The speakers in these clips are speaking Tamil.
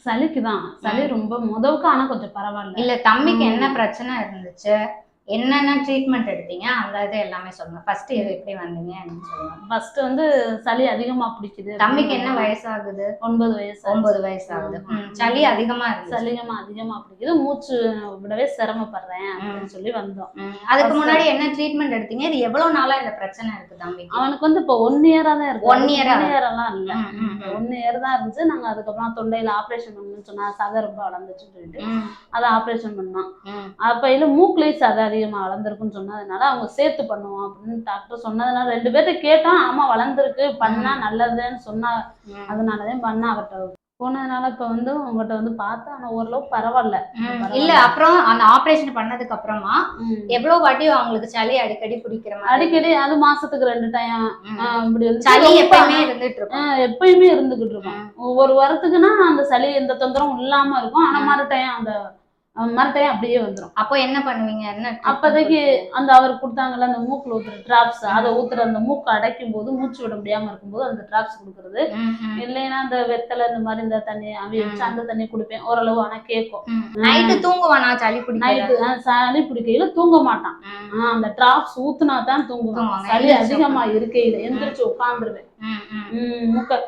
சளிக்குதான். சளி ரொம்ப முதவுக்கு ஆனா கொஞ்சம் பரவாயில்ல. இல்ல தம்பிக்கு என்ன பிரச்சனை இருந்துச்சு? என்னென்ன ட்ரீட்மெண்ட் எடுத்தீங்க? அந்த இது எல்லாமே சொல்லுங்க. ஃபர்ஸ்ட் இது எப்படி வந்தீங்கன்னு சொல்லுங்க. ஃபர்ஸ்ட் வந்து சளி அதிகமா பிடிக்குது. தம்பிக்கு என்ன வயசாகுது? 9 வயசு. 9 வயசு ஆகுது. சளி அதிகமா இருக்கு. அதிகமா பிடிக்குது. மூச்சு விடவே சிரமப்படுறேன் அப்படின்னு சொல்லி வந்தோம். அதுக்கு முன்னாடி என்ன ட்ரீட்மெண்ட் எடுத்தீங்க? இது எவ்வளவு நாளா இந்த பிரச்சனை இருக்கு தம்பிக்கு? அவனுக்கு வந்து இப்போ 1 இயரா தான் இருக்கு. 1 இயரா எல்லாம் இல்ல. 1 இயர் தான் இருந்துச்சு. நாங்க அதுக்கப்புறம் தொண்டையில ஆபரேஷன் பண்ணணும்னு சொன்னா சதை ரொம்ப வளர்ந்துச்சுன்னு சொல்லிட்டு அதை ஆபரேஷன் பண்ணோம். அப்ப இல்ல மூக்குலயும் சதை அதிகமா வளர்ந்துருக்குன்னு சொன்னதுனால அவங்க சேர்த்து பண்ணுவோம் அப்படின்னு டாக்டர் சொன்னதுனால 2 பேர்ட்ட கேட்டோம். ஆமா வளர்ந்துருக்கு, பண்ணா நல்லதுன்னு சொன்னா, அதனாலதான் பண்ண அவர்கிட்ட போனதுனால இப்ப வந்து உங்ககிட்ட வந்து பார்த்தா ஆனா ஓரளவுக்கு பரவாயில்ல. இல்ல அப்புறம் அந்த ஆபரேஷன் பண்ணதுக்கு அப்புறமா எவ்வளவு வாட்டி அவங்களுக்கு சளி அடிக்கடி பிடிக்கிற மாதிரி? அடிக்கடி அது மாசத்துக்கு 2 டைம் இப்படி சளி எப்பயுமே இருந்துட்டு இருக்கும். எப்பயுமே இருந்துகிட்டு இருக்கும். ஒரு வாரத்துக்குன்னா அந்த சளி எந்த தொந்தரவும் இல்லாம இருக்கும். ஆனா மறுடையம் அந்த மறுடையம் அப்படியே வந்துடும். அப்போ என்ன பண்ணுவீங்க? என்ன அப்போதைக்கு அந்த அவர் கொடுத்தாங்கல்ல அந்த மூக்குல ஊத்துற டிராப்ஸ், அதை ஊத்துற அந்த மூக்கு அடைக்கும் போது மூச்சு விட முடியாம இருக்கும்போது அந்த டிராப்ஸ் கொடுக்கறது. இல்லைன்னா அந்த வெத்தலை இந்த மாதிரி இந்த தண்ணி அவி வச்சு அந்த தண்ணி குடிப்பேன். ஓரளவு ஆனா கேட்கும். நைட்டு தூங்குவானா? சளி பிடிக்கும். சளி பிடிக்கையில தூங்க மாட்டான். அந்த டிராப்ஸ் ஊத்துனா தான் தூங்குவான். சளி அதிகமா இருக்கையில எந்திரிச்சு உட்காந்துருவேன். மூக்க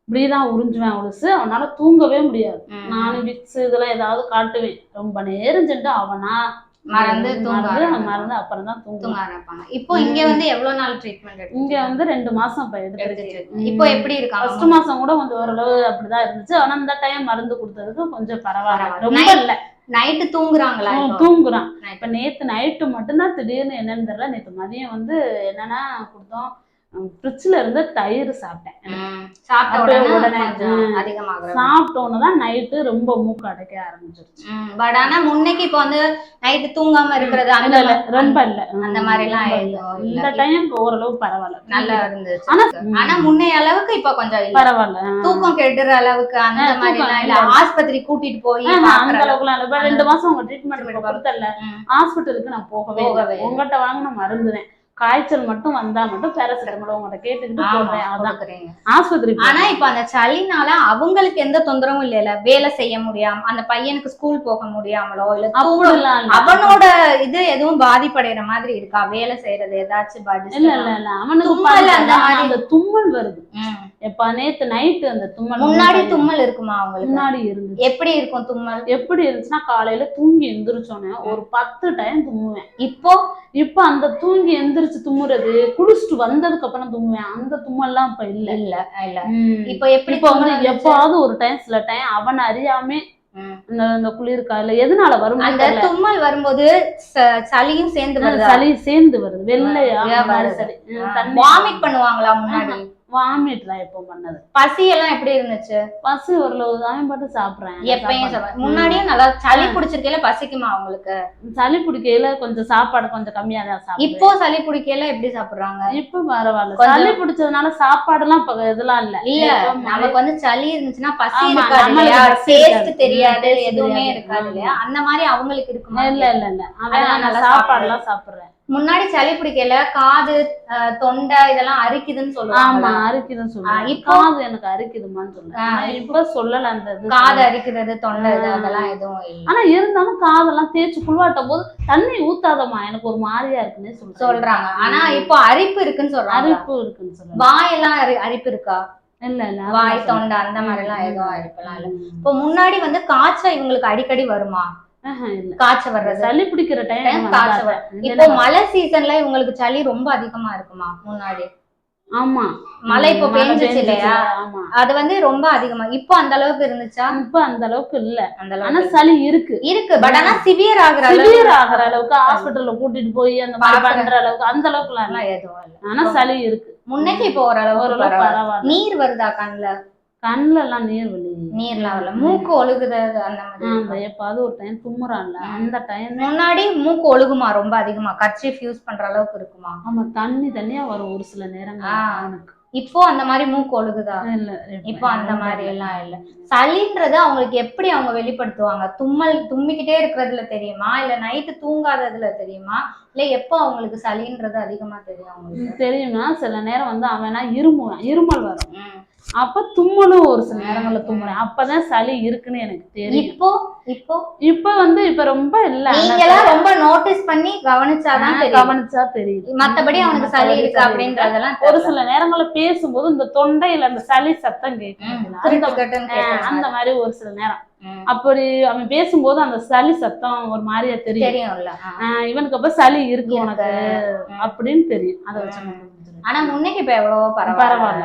இப்படிதான் உறிஞ்சுவேன் ஒழுசு. அவனால தூங்கவே முடியாது. நானும் விக்ஸ் இதெல்லாம் ஏதாவது காட்டுவேன். ரொம்ப நேரம் சென்று அவனா மறந்து அப்புறம் தான் தூங்க ஆரம்பிப்பாங்க. இப்போ இங்க வந்து எவ்வளவு நாள் ட்ரீட்மெண்ட்? இங்க வந்து 2 மாசம் எடுத்துருக்கு. இப்போ எப்படி இருக்காங்க? ஃபர்ஸ்ட் மாசம் கூட கொஞ்சம் ஓரளவு அப்படிதான் இருந்துச்சு. ஆனா இந்த டைம் மருந்து கொடுத்ததுக்கு கொஞ்சம் பரவாயில்ல. ரொம்ப இல்ல. நைட்டு தூங்குறாங்களா? தூங்குறான். இப்ப நேத்து நைட்டு மட்டும்தான் திடீர்னு என்னன்னு தெரியல. நேத்து மதியம் வந்து என்னன்னா கொடுத்தோம், ஃப்ரிட்ஜ்ல இருந்து தயிர் சாப்பிட்டேன். சாப்பிட்டோன்னதான் நைட்டு ரொம்ப மூக்கு அடைக்க ஆரம்பிச்சிருச்சு. பட் ஆனா முன்னைக்கு இப்ப வந்து நைட்டு தூங்காம இருக்கிறது ரொம்ப இல்ல. அந்த மாதிரி எல்லாம் இந்த டைம் ஓரளவு பரவாயில்ல, நல்லா இருந்துச்சு. ஆனா முன்னைய அளவுக்கு இப்ப கொஞ்சம் பரவாயில்ல. தூக்கம் கெடுற அளவுக்கு அந்த மாதிரி எல்லாம் இல்ல. ஆஸ்பத்திரி கூட்டிட்டு போய் அந்த அளவுக்கு எல்லாம் இல்ல. 2 மாசம் உங்க ட்ரீட்மெண்ட் கொடுத்தல, ஹாஸ்பிட்டலுக்கு நான் போகவே உங்ககிட்ட வாங்கின மருந்துதான். காய்ச்சல் மட்டும் வந்தா மட்டும் பேராசிட்டமால் உங்கள்கிட்ட கேட்டுக்கிட்டு போடுறேன். அதான் ஆஸ்பத்திரி. ஆனா இப்ப அந்த சளினால அவங்களுக்கு எந்த தொந்தரவும் இல்ல. வேலை செய்ய முடியாம அந்த பையனுக்கு ஸ்கூல் போக முடியாமலோ இல்ல அவனோட இது எதுவும் பாதிப்படைகிற மாதிரி இருக்கா? வேலை செய்யறது ஏதாச்சும் பாதி? இல்ல இல்ல இல்ல. அவனுக்கு அந்த தும்மல் வருது. எப்ப நேத்து நைட்டு அந்த தும்மல். முன்னாடி தும்மல் இருக்குமா அவங்களுக்கு? முன்னாடி இருந்து. எப்படி இருக்கும் தும்மல்? எப்படி இருந்துச்சுன்னா காலையில தூங்கி எந்திரிச்சோன்னே ஒரு 10 டைம் தும்முவேன். இப்ப அந்த தூங்கி எந்திரிச்சு தும்முறது குளிச்சுட்டு வந்ததுக்கு அப்புறம் தும்முவேன். அந்த தும்மெல்லாம் இப்ப இல்ல. இல்ல இல்ல. இப்ப எப்படி? இப்ப வந்து எப்பாவது ஒரு டைம் சில டைம் அவன் அறியாமே இந்த குளிர்கா இல்ல எதனால வரும் அந்த தும்மல் வரும்போது சளியும் சேர்ந்து வருது. சளி சேர்ந்து வருது. வெள்ளையா சளி. வாமிட் பண்ணுவாங்களா? முன்னாடி வாமிட்லாம் எப்போ பண்ணது. பசி எல்லாம் எப்படி இருந்துச்சு? பசி ஓரளவு தான் பாட்டு சாப்பிடுறேன். எப்பயும் முன்னாடியும் நல்லா சளி பிடிச்சிருக்கையில பசிக்குமா அவங்களுக்கு? சளி பிடிக்கையில கொஞ்சம் சாப்பாடு கொஞ்சம் கம்மியா தான் சாப்பிடுறேன். இப்போ சளி பிடிக்கையில எப்படி சாப்பிடுறாங்க? இப்ப பரவாயில்ல. சளி பிடிச்சதுனால சாப்பாடு எல்லாம் இப்ப இதெல்லாம் இல்ல. இல்ல நமக்கு வந்து சளி இருந்துச்சுன்னா பசி இருக்காது, டேஸ்ட் தெரியாது, எதுவுமே இருக்காது இல்லையா? அந்த மாதிரி அவங்களுக்கு இருக்குமா? இல்ல இல்ல இல்ல. அவன் நல்லா சாப்பாடு எல்லாம் சாப்பிடுறேன். முன்னாடி சளி பிடிக்கல, காது தொண்டை இதெல்லாம் அரிக்குதுன்னு சொல்லுவாங்க. ஆமா அரிக்குதுன்னு சொல்லுவாங்க. இப்போ எனக்கு அரிக்குதுமான்னு சொல்லுவாங்க. இப்ப சொல்லல அந்த காது அரிக்கிறது தொண்டை அதெல்லாம் எதுவும் இல்லை. ஆனா இருந்தாலும் காதெல்லாம் தேய்ச்சி குளிவாட்டும் போது தண்ணி ஊத்தாதமா எனக்கு ஒரு மாதிரியா இருக்குன்னு சொல்றாங்க. ஆனா இப்போ அரிப்பு இருக்குன்னு சொல்றாங்க. அரிப்பு இருக்குன்னு சொல்றாங்க. வாயெல்லாம் அரிப்பு இருக்கா? இல்ல இல்ல. வாய் தொண்டை அந்த மாதிரி எல்லாம் எதுவும் அரிப்பெல்லாம் இல்ல. இப்போ முன்னாடி வந்து காய்ச்சல் இவங்களுக்கு அடிக்கடி வருமா? காய்ச்சல் வர்றது, சளி பிடிக்கிற டைம் காய்ச்சல். இப்போ மழை சீசன்ல இவங்களுக்கு சளி ரொம்ப அதிகமா இருக்குமா? முன்னாடி ஆமா மழை இப்போ பெஞ்சிச்சு இல்லையா? அது வந்து ரொம்ப அதிகமா இப்போ அந்த அளவுக்கு இருந்துச்சா? இப்ப அந்த அளவுக்கு இல்ல. ஆனா சளி இருக்கு. பட் ஆனா சிவியர் ஆகுற அளவுக்கு ஹாஸ்பிட்டல்ல கூட்டிட்டு போய் அந்த மாதிரி பண்ற அளவுக்கு அந்த அளவுக்கு எல்லாம் எதுவும் இல்ல. ஆனா சளி இருக்கு. முன்னைக்கு இப்போ ஓரளவு பரவாயில்ல. நீர் வருதா கண்ணுல? கண்ணுல எல்லாம் நீர்லாம் வரல. மூக்கு ஒழுகுது அந்த மாதிரி எப்பாவது ஒரு டைம் தும்முறான்ல அந்த டைம். முன்னாடி மூக்கு ஒழுகுமா ரொம்ப அதிகமா? கர்ச்சீஃப் யூஸ் பண்ற அளவுக்கு இருக்குமா? ஆமா தண்ணியா வரும் ஒரு சில நேரங்கள். இப்போ அந்த மாதிரி மூக்கு ஒழுகுதா? இல்ல இப்போ அந்த மாதிரி எல்லாம் இல்ல. சளின்றது அவங்களுக்கு எப்படி அவங்க வெளிப்படுத்துவாங்க? தும்மிக்கிட்டே இருக்கிறதுல தெரியுமா, இல்ல நைட்டு தூங்காததுல தெரியுமா, இல்ல எப்போ அவங்களுக்கு சளின்றது அதிகமா தெரியும்? அவங்களுக்கு தெரியும்னா சில நேரம் வந்து அவனா இருமல் வரும். அப்ப தும்மலும் ஒரு சில நேரங்கள்ல தும்முறேன். அப்பதான் சளி இருக்குன்னு எனக்கு தெரியும். இப்ப வந்து இப்ப ரொம்ப இல்ல. நீங்களாம் ரொம்ப நோட்டீஸ் பண்ணி கவனிச்சா தெரியுது. மத்தபடி அவனுக்கு சளி இருக்கு அப்படின்றதெல்லாம் ஒரு சில நேரங்கள்ல பேசும்போது இந்த தொண்டையில அந்த சளி சத்தம் கேட்கும். அந்த மாதிரி ஒரு சில நேரம் அப்படி அவன் பேசும்போது அந்த சளி சத்தம் ஒரு மாதிரியா தெரியும்ல. இவனுக்கு அப்ப சளி இருக்கு உனக்கு அப்படின்னு தெரியும். அதை வச்சு ஆனா முன்னைக்கு இப்ப எவ்வளவோ பரவாயில்ல.